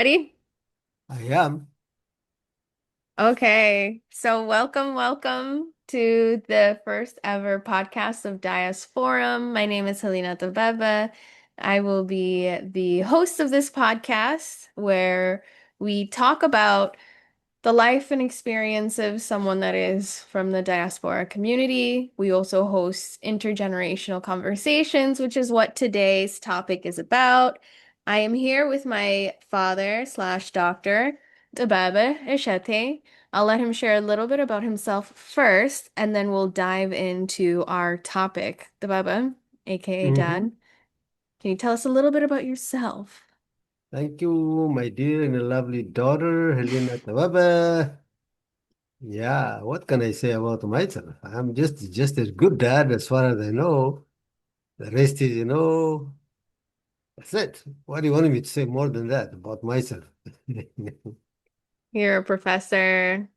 Ready? I am. Okay. So welcome to the first ever podcast of Diasporum. My name is Helena Tabeba. I will be the host of this podcast where we talk about the life and experience of someone that is from the diaspora community. We also host intergenerational conversations, which is what today's topic is about. I am here with my father slash doctor, Dababa Eshete. I'll let him share a little bit about himself first, and then we'll dive into our topic. Dababa, aka Hmm. Dad, can you tell us a little bit about yourself? Thank you, my dear and lovely daughter, Helena Tawaba. Yeah, what can I say about myself? I'm just a good dad as far as I know. The rest is, that's it. What do you want me to say more than that about myself? You're a professor.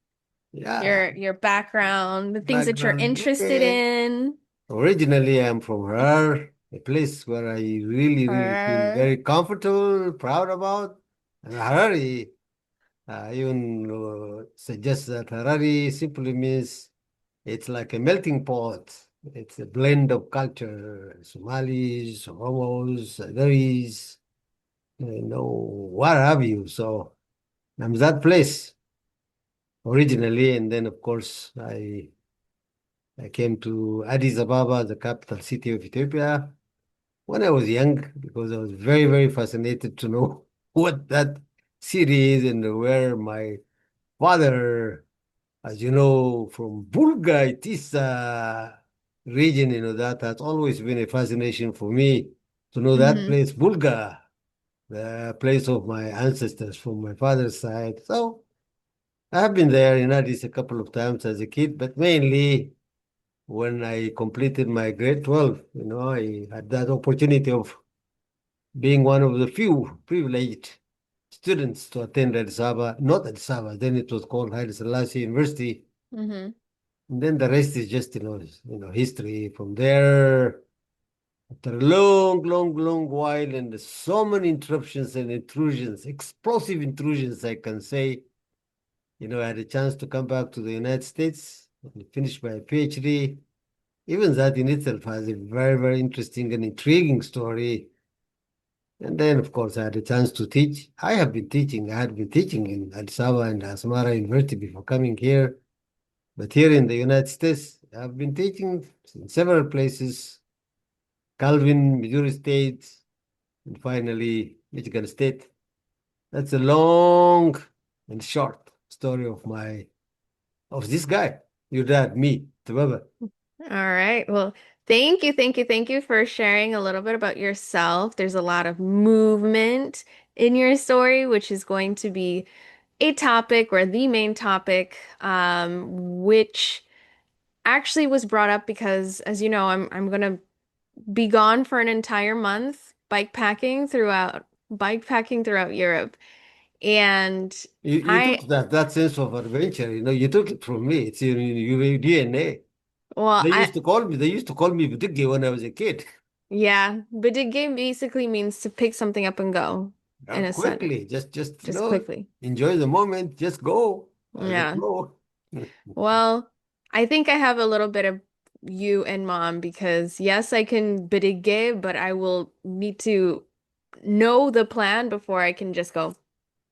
Yeah, Your background, the things that you're background. interested Yeah. in. Originally, I'm from Harar, a place where I really feel Or very comfortable, proud about. And Harari, even suggests that Harari simply means it's like a melting pot. It's a blend of culture, Somalis, Oromos, Agaris, what have you. So I'm that place originally, and then of course I came to Addis Ababa, the capital city of Ethiopia, when I was young, because I was very, very fascinated to know what that city is and where my father, as you know, from Bulga, Itisa region, that has always been a fascination for me to know that hmm place, Bulga, the place of my ancestors from my father's side. So I have been there in Addis a couple of times as a kid, but mainly when I completed my grade 12, I had that opportunity of being one of the few privileged students to attend Addis Ababa, not Addis Ababa, then it was called Haile Selassie University. hmm And then the rest is just, history from there. After a long, long, long while, and so many interruptions and intrusions, explosive intrusions, I can say, I had a chance to come back to the United States and finish my PhD. Even that in itself has a very, very interesting and intriguing story. And then, of course, I had a chance to teach. I had been teaching in Addis Ababa and Asmara University before coming here. But here in the United States, I've been teaching in several places, Calvin, Missouri State, and finally Michigan State. That's a long and short story of this guy, your dad, me, Tababa. All right. Well, thank you for sharing a little bit about yourself. There's a lot of movement in your story, which is going to be a topic or the main topic, which actually was brought up because, as you know, I'm gonna be gone for an entire month bike packing throughout Europe. And You took I, that sense of adventure, you took it from me. It's in your DNA. well, They used to call me Budigi when I was a kid. yeah, but the game basically means to pick something up and go, in a sense, Quickly, just just quickly. enjoy the moment. Just go as it Yeah. go. Well, I think I have a little bit of you and mom because yes, I can bidige, but I will need to know the plan before I can just go.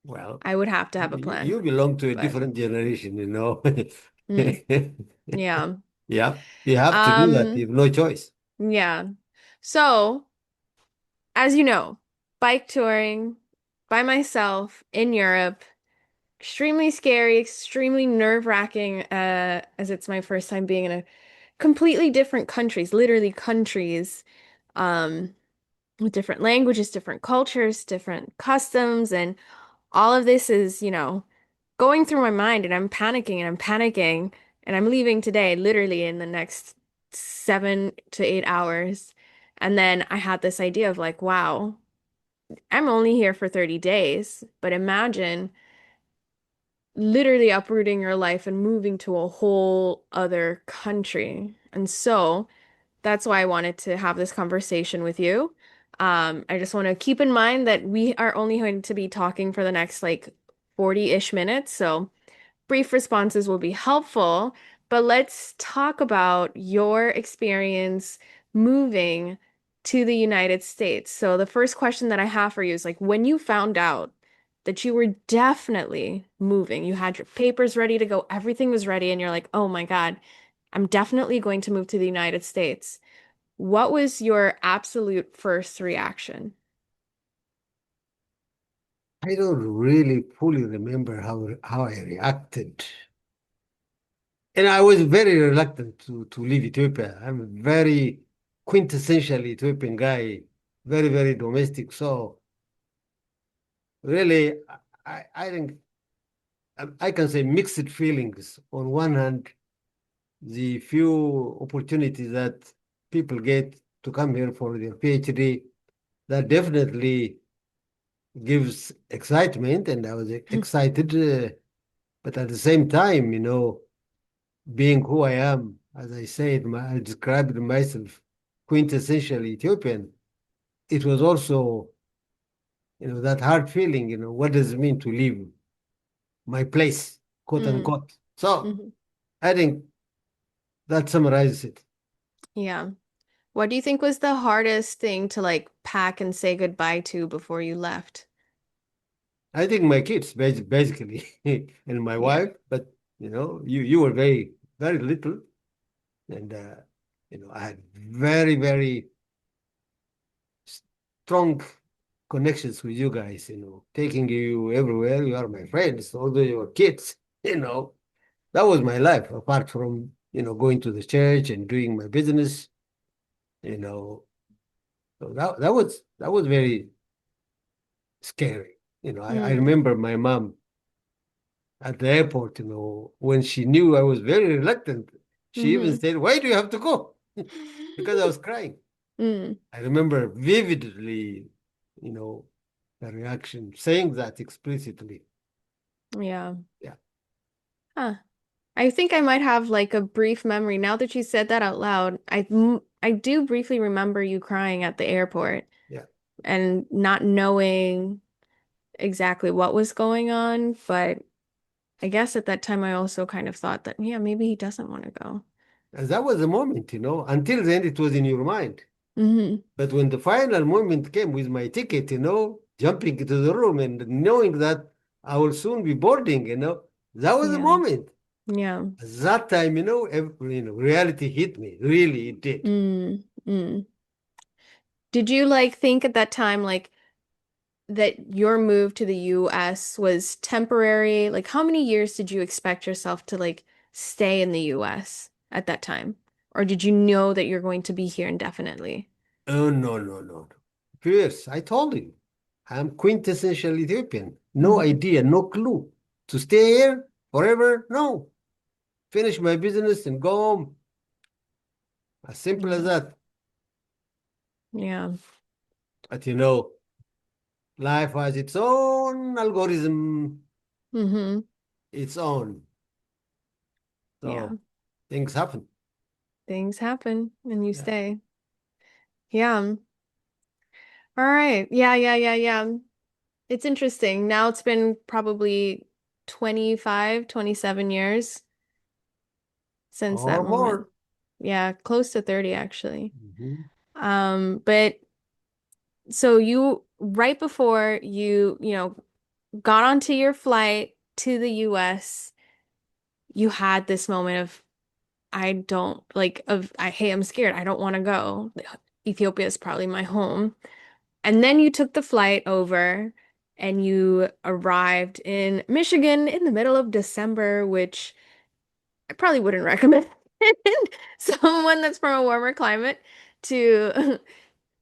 Well, I would have to have a plan. you belong to a But different generation. mm, yeah. Yeah, you have to do that. You Um, have no choice. yeah. So, as you know, bike touring by myself in Europe, extremely scary, extremely nerve-wracking, as it's my first time being in a completely different countries, literally countries, um, with different languages, different cultures, different customs, and all of this is, going through my mind and I'm panicking and I'm panicking and I'm leaving today, literally in the next 7 to 8 hours. And then I had this idea of like, wow, I'm only here for 30 days, but imagine literally uprooting your life and moving to a whole other country. And so that's why I wanted to have this conversation with you. I just want to keep in mind that we are only going to be talking for the next like 40-ish minutes, so brief responses will be helpful. But let's talk about your experience moving to the United States. So the first question that I have for you is like when you found out that you were definitely moving, you had your papers ready to go, everything was ready, and you're like, oh my God, I'm definitely going to move to the United States. What was your absolute first reaction? I don't really fully remember how I reacted. And I was very reluctant to leave Ethiopia. I'm a very quintessential Ethiopian guy, very, very domestic. So really, I think I can say mixed feelings. On one hand, the few opportunities that people get to come here for their PhD, that definitely gives excitement, and I was excited. But at the same time, being who I am, as I said, I described myself quintessential Ethiopian. It was also, that hard feeling, what does it mean to leave my place, quote Mm, unquote. So mhm. I think that summarizes it. Yeah. What do you think was the hardest thing to like pack and say goodbye to before you left? I think my kids, basically, and my Yeah. wife, but you were very, very little, and I had very, very strong connections with you guys, taking you everywhere. You are my friends, although you were kids, that was my life, apart from, going to the church and doing my business, you know. So that was very scary. I Mm, remember my mom at the airport, when she knew I was very reluctant, she even hmm said, "Why do you have to go?" Because I was crying. Mm, I remember vividly, you know, the reaction, saying that explicitly. yeah. Yeah. Huh. I think I might have like a brief memory. Now that you said that out loud, I do briefly remember you crying at the airport Yeah. and not knowing exactly what was going on, but I guess at that time I also kind of thought that, yeah, maybe he doesn't want to go. And that was the moment, until then it was in your mind. Hmm But when the final moment came with my ticket, jumping into the room and knowing that I will soon be boarding, that was the Yeah. moment. Yeah. At that time, reality hit me. Really, it did. Mm, mm. Did you like think at that time like that your move to the US was temporary? Like how many years did you expect yourself to like stay in the US at that time? Or did you know that you're going to be here indefinitely? Oh, no, no, no. Fierce. I told you. I'm quintessential Ethiopian. No Hmm idea, no clue. To stay here forever? No. Finish my business and go home. As simple as Yeah. that. Yeah. But life has its own algorithm, hmm its own. Yeah. So things happen. Things happen and you Yeah. stay. Yeah. All right. Yeah, yeah, yeah, yeah. It's interesting. Now it's been probably 25, 27 years since that Or moment. more. Yeah, close to 30 actually. Mhm. But so you right before you got onto your flight to the US, you had this moment of I don't like of I hey, I'm scared. I don't want to go. Ethiopia is probably my home. And then you took the flight over and you arrived in Michigan in the middle of December, which I probably wouldn't recommend someone that's from a warmer climate to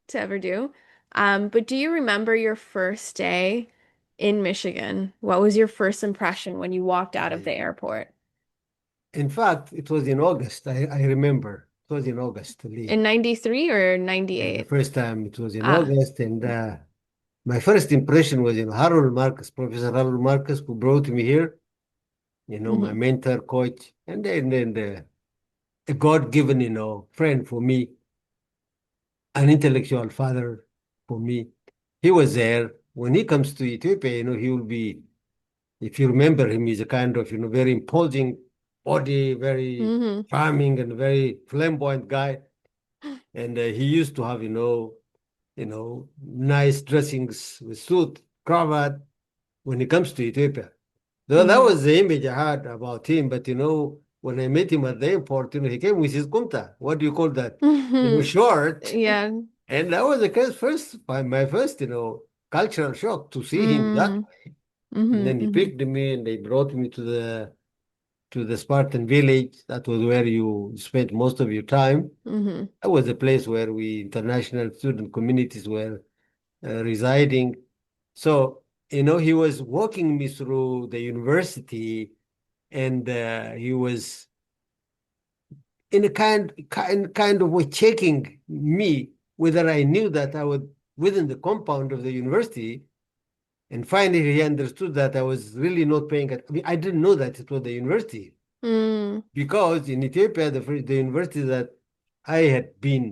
to ever do. But do you remember your first day in Michigan? What was your first impression when you walked out of the I, airport? in fact, it was in August. I remember. It was in August, Lee. In 93 or Yeah, the 98? first time it was in Ah. August. And my first impression was, Harold Marcus, Professor Harold Marcus, who brought me here, my hmm mentor, coach, and then a God-given, friend for me, an intellectual father. for me. He was there. When he comes to Ethiopia, he will be, if you remember him, he's a kind of, very imposing body, very Mm-hmm. charming and very flamboyant guy. And he used to have, nice dressings with suit, cravat when he comes to Ethiopia. So that Mm-hmm. was the image I had about him. But when I met him at the airport, he came with his kumta. What do you call that? Mm-hmm. Short. Yeah. And that was the case first, my first, cultural shock to see him that Mm-hmm. way. And then he Mm-hmm. picked me and they brought me to the Spartan village. That was where you spent most of your time. Mm-hmm. That was a place where we international student communities were residing. So, he was walking me through the university, and he was in a kind of way checking me whether I knew that I was within the compound of the university. And finally, he understood that I was really not paying attention. I mean, I didn't know that it was the university Mm. because in Ethiopia, the university that I had been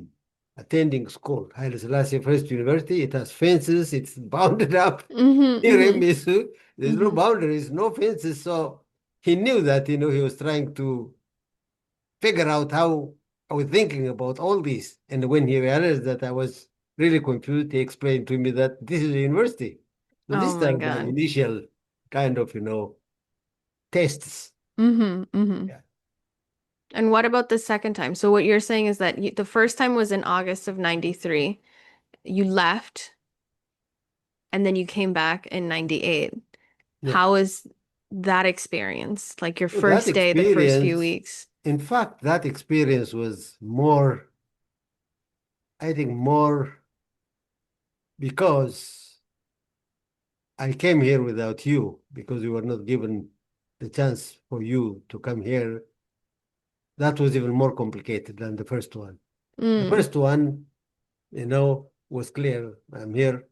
attending school, Haile Selassie First University, it has fences, it's bounded up. Mm-hmm. Here in Mm-hmm. Misu, there's no Mm-hmm. boundaries, no fences. So he knew that, he was trying to figure out how I was thinking about all this. And when he realized that I was really confused, he explained to me that this is a university. So Oh these my are my God. initial kind of, tests. Mm-hmm. Mm-hmm. Yeah. And what about the second time? So what you're saying is that the first time was in August of 93. You left and then you came back in 98. Yeah. How was that experience? Like your So that first day, the first few experience, weeks? in fact, that experience was more, I think, more because I came here without you, because you were not given the chance for you to come here. That was even more complicated than the first one. The Mm. first one, was clear. I'm here.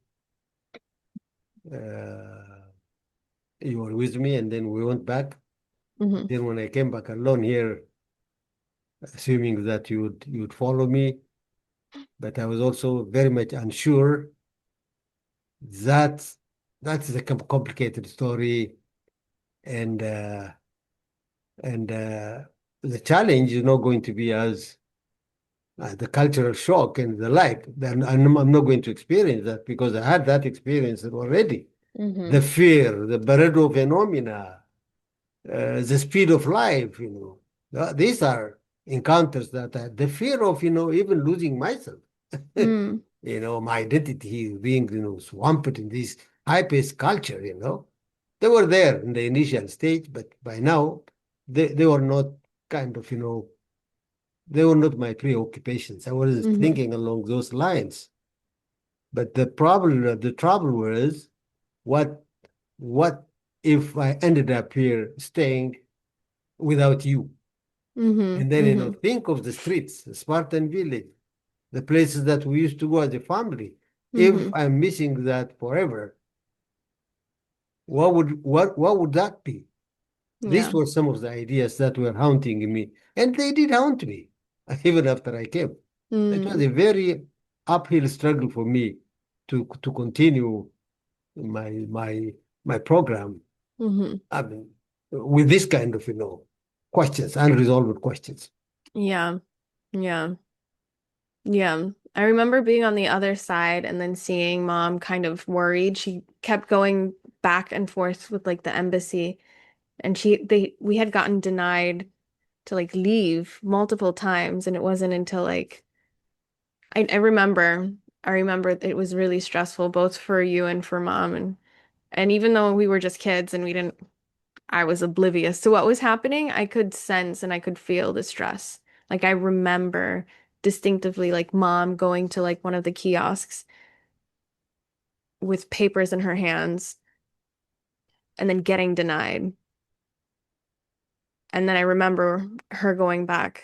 Uh, you were with me, and then we went back. Mm-hmm. Then when I came back alone here, assuming that you would follow me, but I was also very much unsure. That that is a complicated story, and the challenge is not going to be as the cultural shock and the like. Then I'm not going to experience that because I had that experience already. Mm-hmm. The fear, the Pareto phenomena, the speed of life, these are encounters that the fear of, even losing myself, Mm. my identity being, swamped in this high-paced culture, they were there in the initial stage, but by now they were not kind of, they were not my preoccupations. I wasn't Mm-hmm. thinking along those lines. But the trouble was what what if I ended up here staying without you? Mm-hmm. And then, Mm-hmm. think of the streets, the Spartan village, the places that we used to go as a family. If Mm-hmm. I'm missing that forever, what would that be? These Yeah. were some of the ideas that were haunting me, and they did haunt me even after I came. It was Mm. a very uphill struggle for me to continue my program. Mm-hmm. I mean, with this kind of questions, unresolved questions. Yeah. Yeah. Yeah. I remember being on the other side and then seeing mom kind of worried. She kept going back and forth with like the embassy and we had gotten denied to like leave multiple times and it wasn't until like I remember it was really stressful both for you and for mom and even though we were just kids and we didn't I was oblivious to what was happening, I could sense and I could feel the stress. Like I remember distinctively like mom going to like one of the kiosks with papers in her hands and then getting denied. And then I remember her going back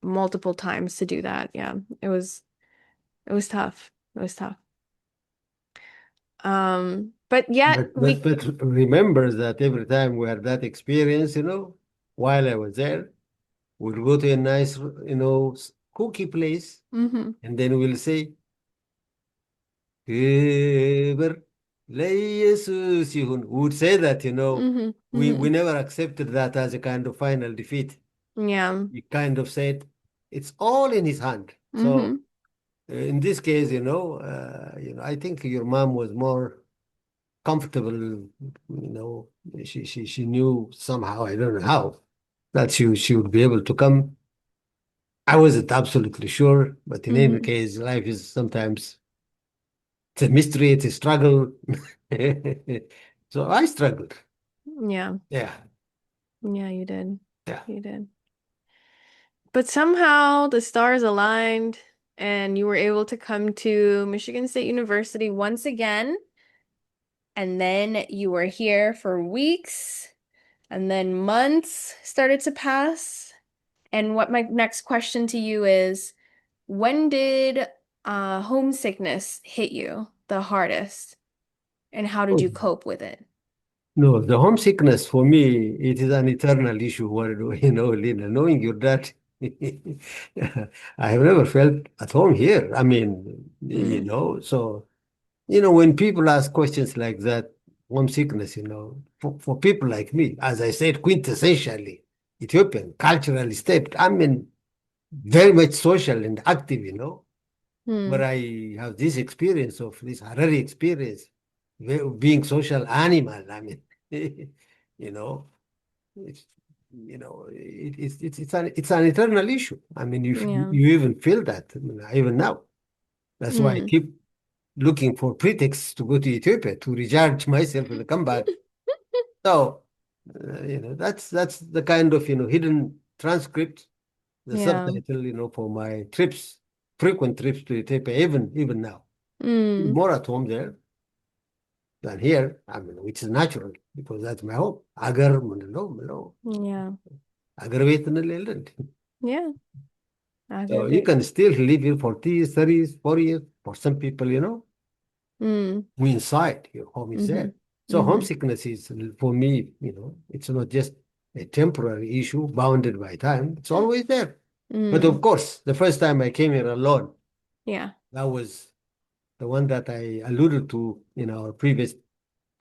multiple times to do that. Yeah, it was tough. It was tough. But yet But but but remember that every time we had that experience, while I was there, we'll go to a nice, cookie place, Mhm. and then we'll say, ክብር ለኢየሱስ ይሁን. We would say that, Mm-hmm. we Mm-hmm. never accepted that as a kind of final defeat. Yeah. We kind of said it's all in his hand. So Mm-hmm. in this case, I think your mom was more comfortable. She knew somehow, I don't know how, that she would be able to come. I wasn't absolutely sure, but in any Mm-hmm. case, life is sometimes it's a mystery, it's a struggle. So I struggled. Yeah. Yeah, Yeah, you did. yeah. You did. But somehow the stars aligned and you were able to come to Michigan State University once again. And then you were here for weeks, and then months started to pass. And what my next question to you is, when did homesickness hit you the hardest, and how did Oh, you cope with it? no, the homesickness for me, it is an eternal issue. What do Lina, knowing your dad, I have never felt at home here. I mean, Mm, so, when people ask questions like that, homesickness, for people like me, as I said, quintessentially Ethiopian, culturally steeped, I mean, very much social and active, but mm, I have this experience of this Harari experience, being social animal. I mean, you know, it's it's an eternal issue. I mean, yeah. you even feel that, I mean, even now. That's why I Mm, keep looking for pretexts to go to Ethiopia to recharge myself and come back. So, that's the kind of hidden transcript, the yeah. subtitle, for my trips, frequent trips to Ethiopia, even now. Mm, More at home there than here. I mean, which is natural because that's my home. Agar ምንለው yeah. agar ቤት እንል የለ እንዴ? Yeah. So you Aggravate. can still live here for 30 years, 30 years, 4 years. For some people, Mm, we inside, your home is mm-hmm. there. So Mm-hmm. homesickness is, for me, it's not just a temporary issue bounded by time. It's always there. But of Mm, course, the first time I came here alone, yeah. that was the one that I alluded to in our previous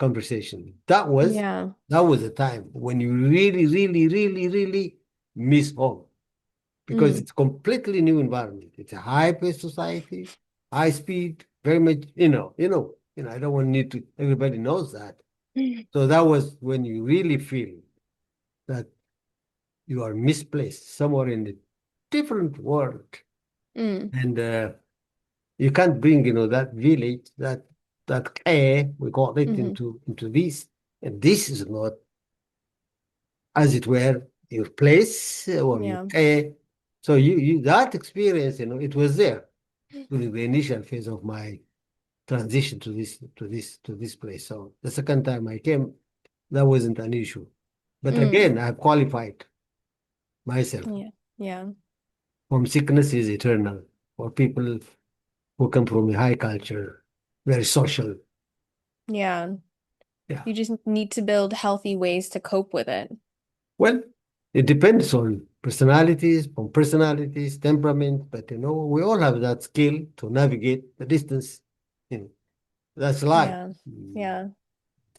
conversation. Yeah. That was a time when you really, really, really, really miss home because Mm. it's completely new environment. It's a high-paced society, high speed, very much, I don't want need to, everybody knows that. So that was when you really feel that you are misplaced somewhere in a different world. Mm, And you can't bring, that village, that care, we call it, mm-hmm. into this. And this is not, as it were, your place or your Yeah. care. So that experience, it was there during the initial phase of my transition to this place. So the second time I came, that wasn't an issue. But Mm, again, I've qualified myself. yeah. Yeah. Homesickness is eternal for people who come from a high culture, very social. Yeah. Yeah. You just need to build healthy ways to cope with it. Well, it depends on personalities, temperament, but we all have that skill to navigate the distance. You know, that's life. Yeah. Yeah.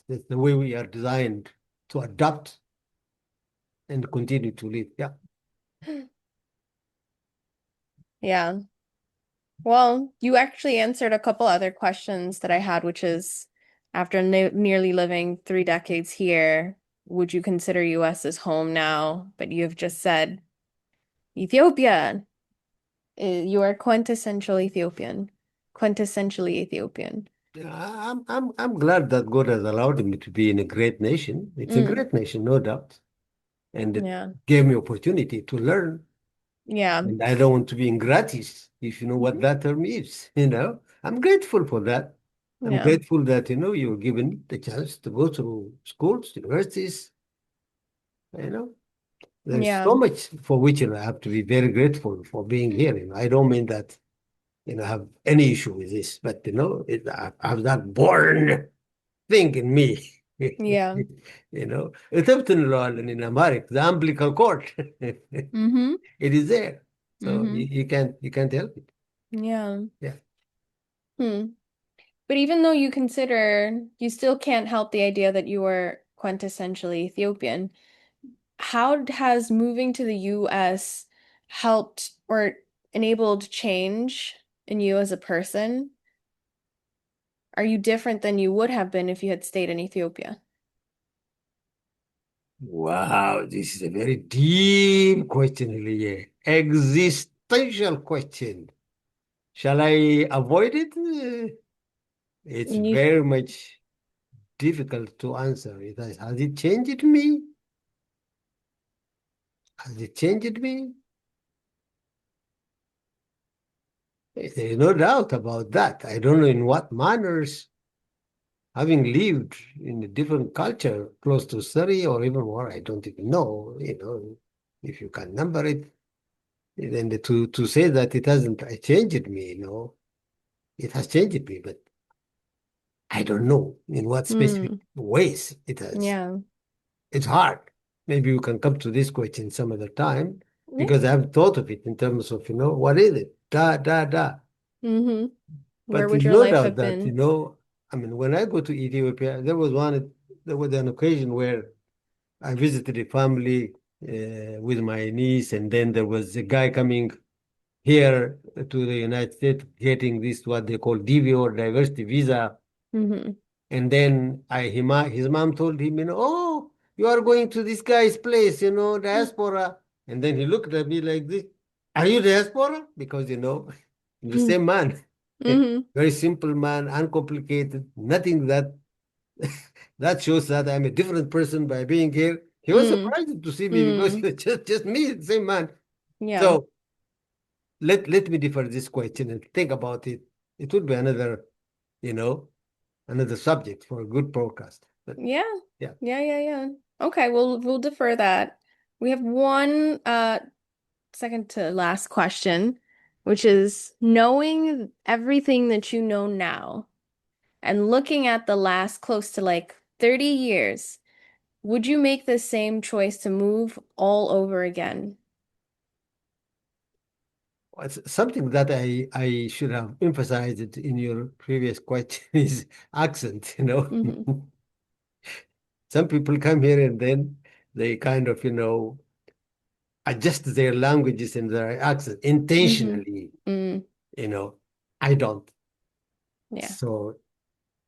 That's the way we are designed to adapt and continue to live. Yeah. Yeah. Well, you actually answered a couple other questions that I had, which is after nearly living 3 decades here, would you consider US as home now? But you have just said Ethiopia. You are quintessential Ethiopian. Quintessentially Ethiopian. Yeah, I'm glad that God has allowed me to be in a great nation. It's a Mm, great nation, no doubt. And it yeah. gave me opportunity to learn. Yeah. And I don't want to be ingratis, if you know what Mhm. that term is. I'm grateful for that. I'm Yeah. grateful that, you're given the chance to go through schools, universities, you know. There's Yeah. so much for which, I have to be very grateful for being here. I don't mean that, I have any issue with this, but, I have that born thing in me. Yeah. Except in America, the umbilical cord. Mm-hmm. It is there. So Mm-hmm. you can't help it. Yeah. Yeah. Hmm. But even though you consider, you still can't help the idea that you were quintessentially Ethiopian. How has moving to the US helped or enabled change in you as a person? Are you different than you would have been if you had stayed in Ethiopia? Wow, this is a very deep question, Liye. Existential question. Shall I avoid it? It's And you, very much difficult to answer. Has it changed me? Has it changed me? There's no doubt about that. I don't know in what manners, having lived in a different culture, close to 30 or even more, I don't even know, if you can number it. Then to say that it hasn't changed me, it has changed me, but I don't know in what specific hmm, ways it has. yeah. It's hard. Maybe you can come to this question some other time Yeah. because I haven't thought of it in terms of, what is it? Da, da, da. Hmm. Where But would there's your no life doubt have that, been? I mean, when I go to Ethiopia, there was an occasion where I visited a family with my niece, and then there was a guy coming here to the United States getting this, what they call DV or diversity visa. Hmm. And then his mom told him, oh, you are going to this guy's place, diaspora. And then he looked at me like this, are you diaspora? Because, the same man, Hmm. very simple man, uncomplicated, nothing that shows that I'm a different person by being here. He was Mm. surprised to see me because Mm. it's just me, the same man. Yeah. So let me defer this question and think about it. It would be you know, another subject for a good podcast. But Yeah. yeah. Yeah, yeah, yeah. Okay, we'll defer that. We have one second to last question, which is knowing everything that you know now and looking at the last close to like 30 years, would you make the same choice to move all over again? It's something that I should have emphasized it in your previous question is accent. Hmm. Some people come here and then they kind of, adjust their languages and their accent Hmm. intentionally, Mm. you know. I don't. Yeah. So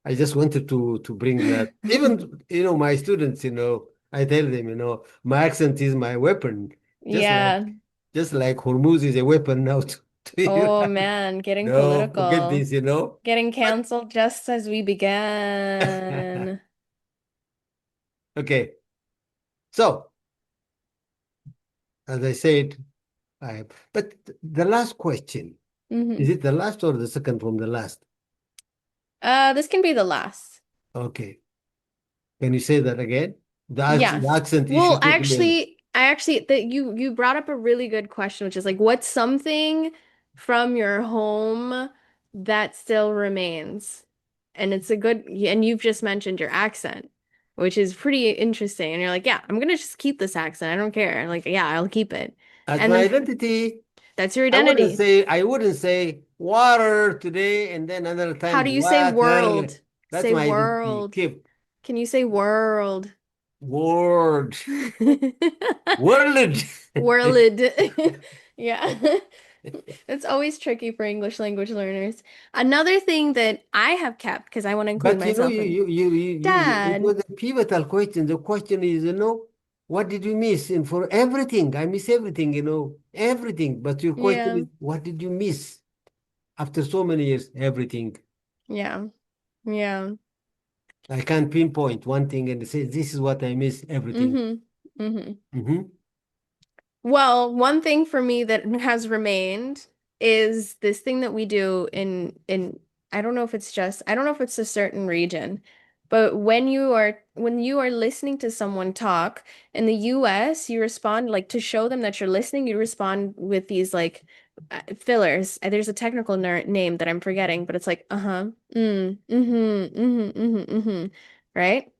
I just wanted to bring that. Even, my students, I tell them, my accent is my weapon, just like Yeah. just like Hormuz is a weapon now to Oh Iran. man, getting No, forget political. this. Getting But canceled just as we began. okay, so as I said, but the last question, is Hmm. it the last or the second from the last? This can be the last. Okay, can you say that again? The Yes. accent issue Well, took me. I actually that you brought up a really good question, which is like, what's something from your home that still remains? And it's a good, and you've just mentioned your accent, which is pretty interesting. And you're like, yeah, I'm gonna just keep this accent. I don't care. Like, yeah, I'll keep it. As And my then identity, that's your I wouldn't identity. say I wouldn't say water today and then another How times do you say water. world? That's Say my identity. world. Keep Can you say world? word. World. World. Yeah. It's always tricky for English language learners. Another thing that I have kept, because I want to include But myself in, it Dad. was a pivotal question. The question is, what did you miss? And for everything, I miss everything, everything. But your question Yeah. is, what did you miss after so many years? Everything. Yeah. Yeah. I can't pinpoint one thing and say, this is what I miss, everything. Mm-hmm. Mm-hmm. Hmm. Well, one thing for me that has remained is this thing that we do in I don't know if it's a certain region, but when you are listening to someone talk in the US, you respond like to show them that you're listening, you respond with these like fillers. There's a technical name that I'm forgetting, but it's like uh-huh, right?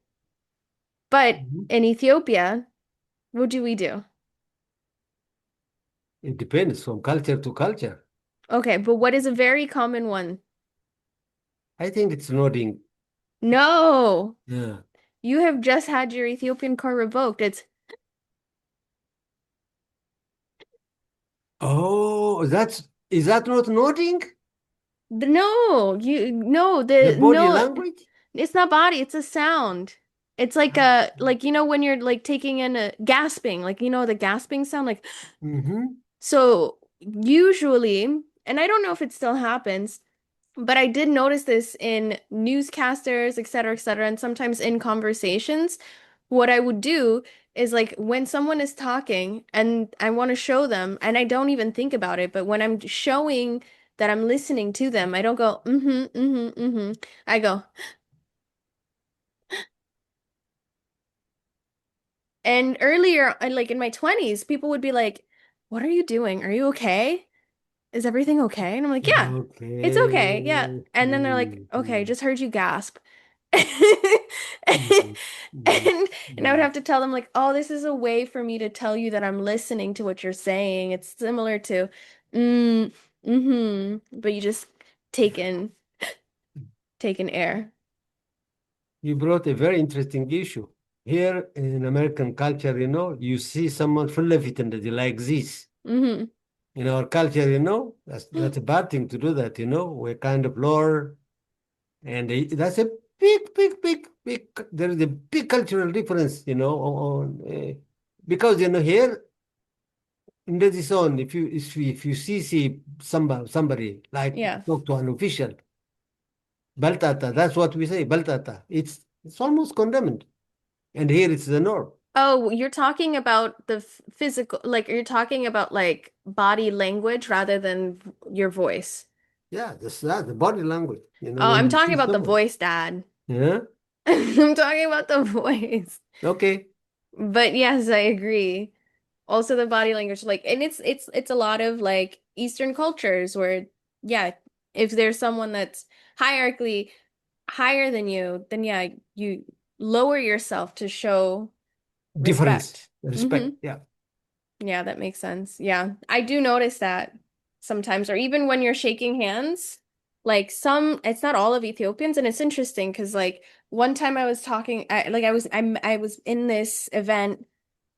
But in Ethiopia, what do we do? It depends from culture to culture. Okay, but what is a very common one? I think it's nodding. No, Yeah. you have just had your Ethiopian car revoked. It's Oh, is that not nodding? no, The the body no, language? it's not body, it's a sound. It's like Ah. when you're like taking in a gasping, like the gasping sound, like Mm-hmm. so usually, and I don't know if it still happens. But I did notice this in newscasters, et cetera, and sometimes in conversations. What I would do is like when someone is talking and I want to show them, and I don't even think about it, but when I'm showing that I'm listening to them, I don't go, mm-hmm, mm-hmm, mm-hmm. I go, and earlier, like in my 20s, people would be like, what are you doing? Are you okay? Is everything okay? And I'm like, yeah, it's okay. Yeah. Okay. And then they're like, okay, Mm-hmm. just heard you gasp. Mm-hmm. Mm-hmm. And I would Mm-hmm. have to tell them like, oh, this is a way for me to tell you that I'm listening to what you're saying. It's similar to mm-hmm, but you just take in take in air. You brought a very interesting issue. Here in American culture, you see someone full-lifted like this. Mm-hmm. In our culture, that's a bad thing to do that. We're kind of lower, and that's a big, big, big, big. There is a big cultural difference. Because here in the zone, if you see somebody like Yeah. talk to an official, baltata, that's what we say, baltata. It's almost condemned, and here it's the norm. Oh, you're talking about the physical, like you're talking about like body language rather than your voice. Yeah, that's that the body language. Oh, When I'm you talking see about the someone, voice, Dad. yeah, I'm talking about the voice. okay, But yes, I agree. Also the body language, like, and it's a lot of like Eastern cultures where, yeah, if there's someone that's hierarchically higher than you, then yeah, you lower yourself to show difference, respect. respect. Yeah. Yeah, that makes sense. Yeah, I do notice that sometimes, or even when you're shaking hands, like it's not all of Ethiopians, and it's interesting because like one time I was talking, I was in this event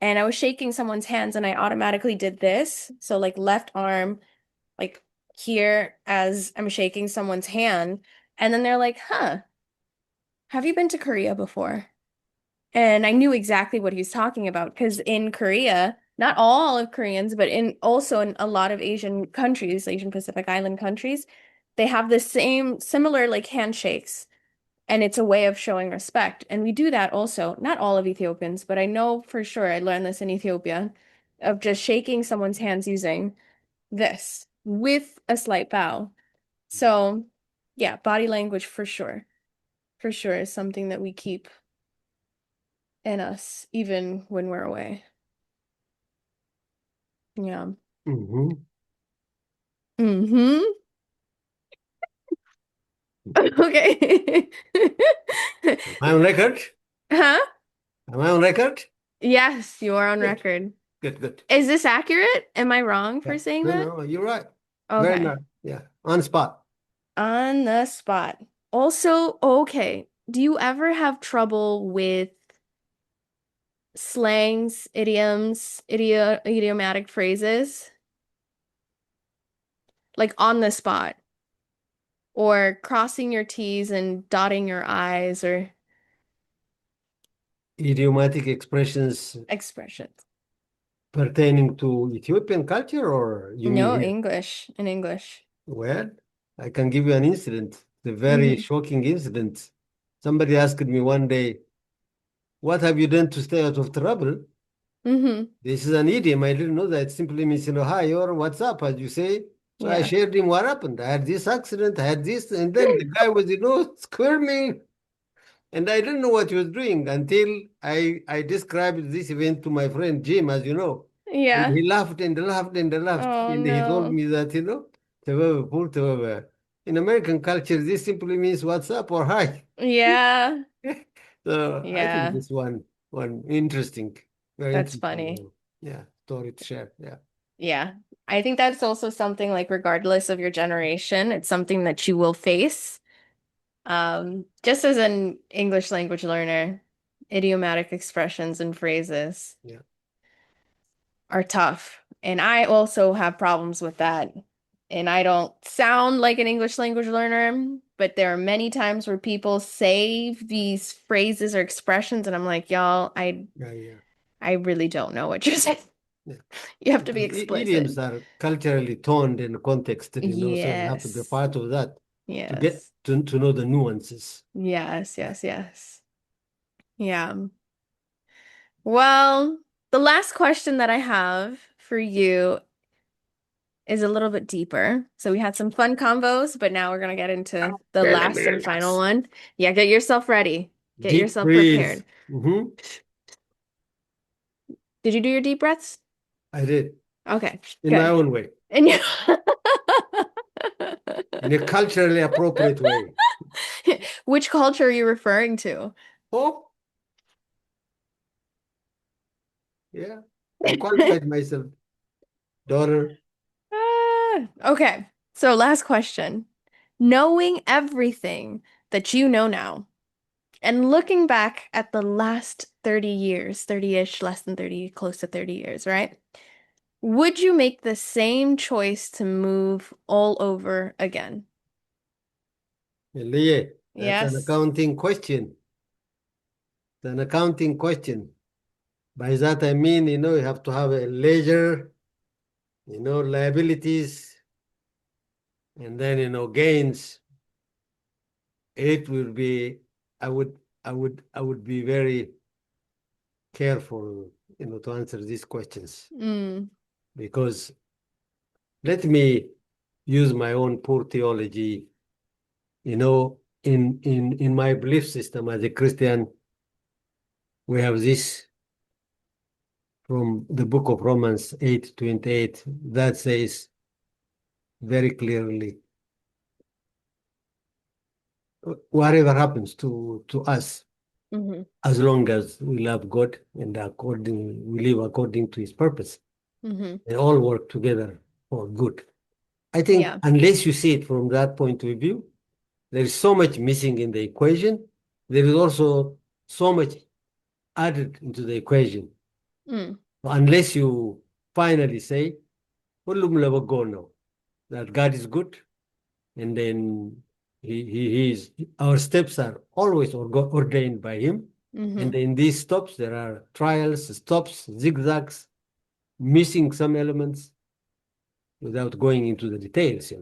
and I was shaking someone's hands and I automatically did this. So like left arm, like here as I'm shaking someone's hand, and then they're like, "Huh, have you been to Korea before?" And I knew exactly what he was talking about because in Korea, not all of Koreans, but in also in a lot of Asian countries, Asian Pacific Island countries, they have the same similar like handshakes. And it's a way of showing respect. And we do that also, not all of Ethiopians, but I know for sure I learned this in Ethiopia of just shaking someone's hands using this with a slight bow. So, yeah, body language for sure is something that we keep in us even when we're away. Yeah. Hmm. Mm-hmm. Okay. Am I on record? Huh? Am I on record? Yes, you are on Good, record. good, good. Is this accurate? Am I wrong Yeah. for saying No, that? no, you're right. Very Okay. nice. Yeah, on spot. On the spot. Also, okay. Do you ever have trouble with slangs, idioms, idiomatic phrases? Like on the spot, or crossing your T's and dotting your I's or Idiomatic expressions expressions? pertaining to Ethiopian culture, or you mean No, here? English, in English. Well, I can give you an incident, a very Mm-hmm. shocking incident. Somebody asked me one day, "What have you done to stay out of trouble?" Mm-hmm. This is an idiom. I didn't know that. It simply means, hi, or what's up, as you say. So I Yeah. shared him what happened. I had this accident, I had this, and then the guy was, squirming. And I didn't know what he was doing until I described this event to my friend Jim, as you know. And Yeah. he laughed and laughed and laughed. Oh And he told no. me that, "Tawaba, poor Tawaba." In American culture, this simply means what's up or hi. Yeah. So I think Yeah. this one interesting, very That's interesting, funny. yeah, story to share. Yeah. Yeah. I think that's also something like regardless of your generation, it's something that you will face. Just as an English language learner, idiomatic expressions and phrases Yeah. are tough. And I also have problems with that. And I don't sound like an English language learner, but there are many times where people say these phrases or expressions, and I'm like, y'all, Yeah. Yeah. I really don't know what you're saying. Yeah. You have to be Because explicit. idioms are culturally toned and contexted, so you have to be a Yes. part of that to get Yes. to know the nuances. Yes, Yeah. yes, yes. Yeah. Well, the last question that I have for you is a little bit deeper. So we had some fun combos, but now we're gonna get into the Okay, let last me and final relax. one. Yeah, get yourself ready. Get Deep yourself breathe. prepared. Hmm. Did you do your deep breaths? I did Okay, in my good. own way, And you in a culturally appropriate way. Which culture are you referring to? Oh, yeah. I qualified myself, daughter. Okay, so last question. Knowing everything that you know now, and looking back at the last 30 years, 30-ish, less than 30, close to 30 years, right? Would you make the same choice to move all over again? Yeah, that's an Yes. accounting question. It's an accounting question. By that I mean, you have to have a ledger, liabilities, and then, gains. It will be, I would be very careful, to answer these questions Mm, because let me use my own poor theology, in my belief system as a Christian, we have this from the book of Romans 8:28 that says very clearly, whatever happens to us, hmm as long as we love God and we live according to his purpose, hmm they all work together for good. I think Yeah. unless you see it from that point of view, there is so much missing in the equation. There is also so much added into the equation. Mm, Unless you finally say, "Kullum labagono," that God is good, and then he is our steps are always ordained by him. And hmm in these stops, there are trials, stops, zigzags, missing some elements without going into the details.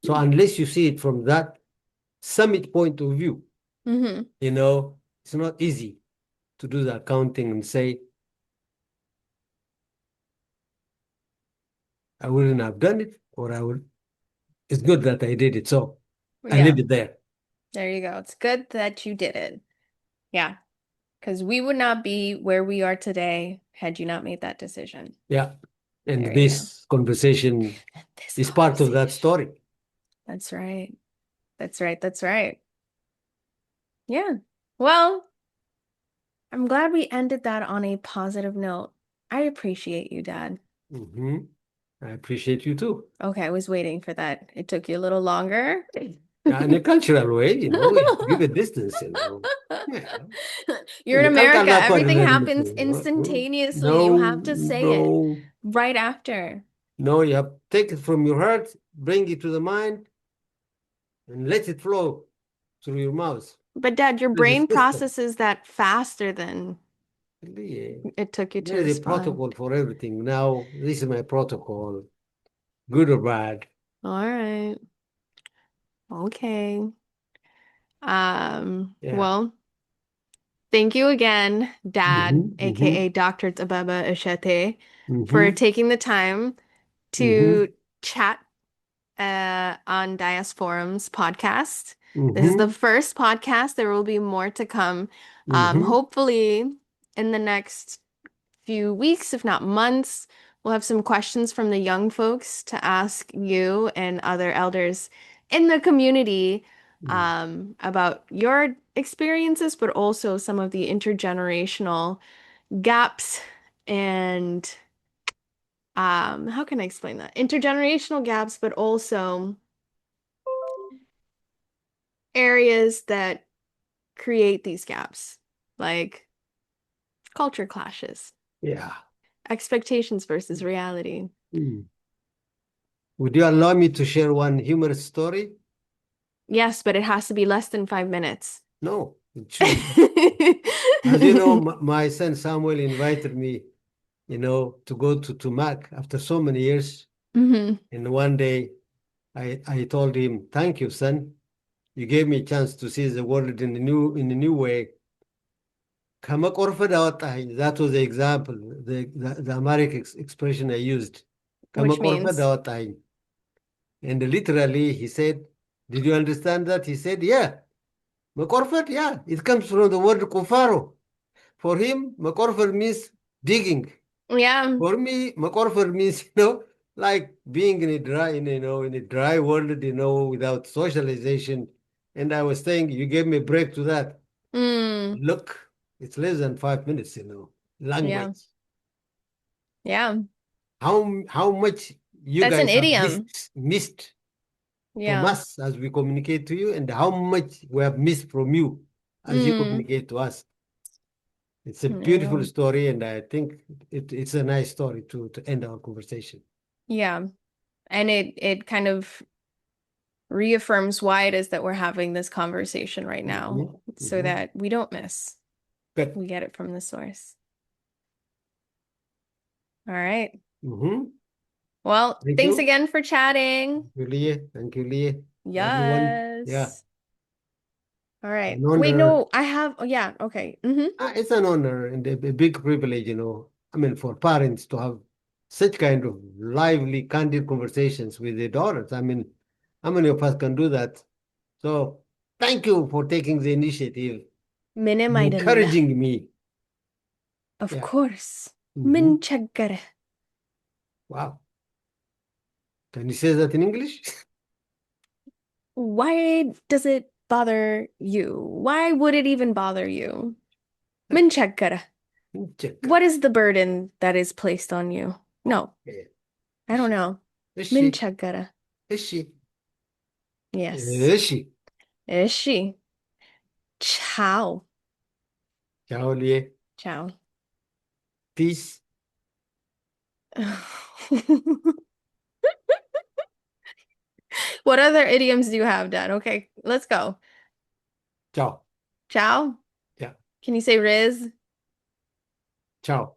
So unless you see it from that summit point of view, hmm it's not easy to do the accounting and say, I wouldn't have done it, or I would. It's good that I did it. So I leave Yeah. it there. There you go. It's good that you did it. Yeah. Because we would not be where we are today had you not made that decision. Yeah. There And you go. this conversation This is part of that conversation. story. That's right. That's right. That's right. Yeah. Well, I'm glad we ended that on a positive note. I appreciate you, Dad. Hmm. I appreciate you too. Okay, I was waiting for that. It took you a little longer. Yeah, in a cultural way, we have to give a distance. Yeah. You're in Hindi kal America. kala ko Everything rin happens instantaneously. You have No, to say it no, right after. no. You have to take it from your heart, bring it to the mind, and let it flow through your mouth, But Dad, your through the brain system. processes that faster than Really, it took you to there is a respond. protocol for everything. Now, this is my protocol, good or bad. All right. Okay. Yeah. Well, thank you again, Dad, Mm-hmm, mm-hmm, aka Dr. Tababa Eshete, for mm-hmm, taking the time mm-hmm, to chat on Diasporum's podcast. This is the mm-hmm, first podcast. There will be more to come. mm-hmm. Hopefully, in the next few weeks, if not months, we'll have some questions from the young folks to ask you and other elders in the community about your experiences, but also some of the intergenerational gaps and how can I explain that? Intergenerational gaps, but also areas that create these gaps, like culture clashes, Yeah. expectations versus reality. Mm. Would you allow me to share one humorous story? Yes, but it has to be less than 5 minutes. No, it shouldn't. As you know, my son Samuel invited me, to go to Mac after so many years. hmm And one day I told him, "Thank you, son. You gave me a chance to see the world in a new way." ከመቆርፈድ አወጣኸኝ. That was the example, the Amharic expression I used. Which ከመቆርፈድ means, አወጣኸኝ. And literally he said, "Did you understand that?" He said, "Yeah." መቆርፈድ, yeah, it comes from the word kufaro. For him, መቆርፈድ means digging. yeah, For me, መቆርፈድ means, like being in a dry world, without socialization. And I was saying, you gave me a break to that. mm, Look, it's less than 5 minutes, yeah, language. yeah. How much you That's an guys have idiom. missed from Yeah. us as we communicate to you, and how much we have missed from you as you Mm, communicate to us. It's a I beautiful know. story, and I think it's a nice story to end our conversation. Yeah. And it kind of reaffirms why it is that we're having this conversation right now, Mhm, so mhm. that we don't miss. Good. We get it from the source. All right. Mhm. Well, Thank thanks you. again for chatting. Thank you, Leah. Thank you, Leah. Everyone. Yeah, Yes. All right. an Wait, honor. no, I have, oh yeah, okay. It's an honor and a big privilege, I mean, for parents to have such kind of lively, candid conversations with their daughters. I mean, how many of us can do that? So thank you for taking the initiative, Minimum. encouraging me. Of Yeah. course. Hmm. Min chaggare. Wow. Can you say that in English? Why does it bother you? Why would it even bother you? Min chaggare. What Checker. is the burden that is placed on you? No, Okay. I don't know. Is Min she? chaggare. Is she? Yes. Is she? Is she? Ciao. Ciao, Lie. Ciao. Peace. What other idioms do you have, Dad? Okay, let's go. Ciao. Ciao. Yeah. Can you say Riz? Ciao.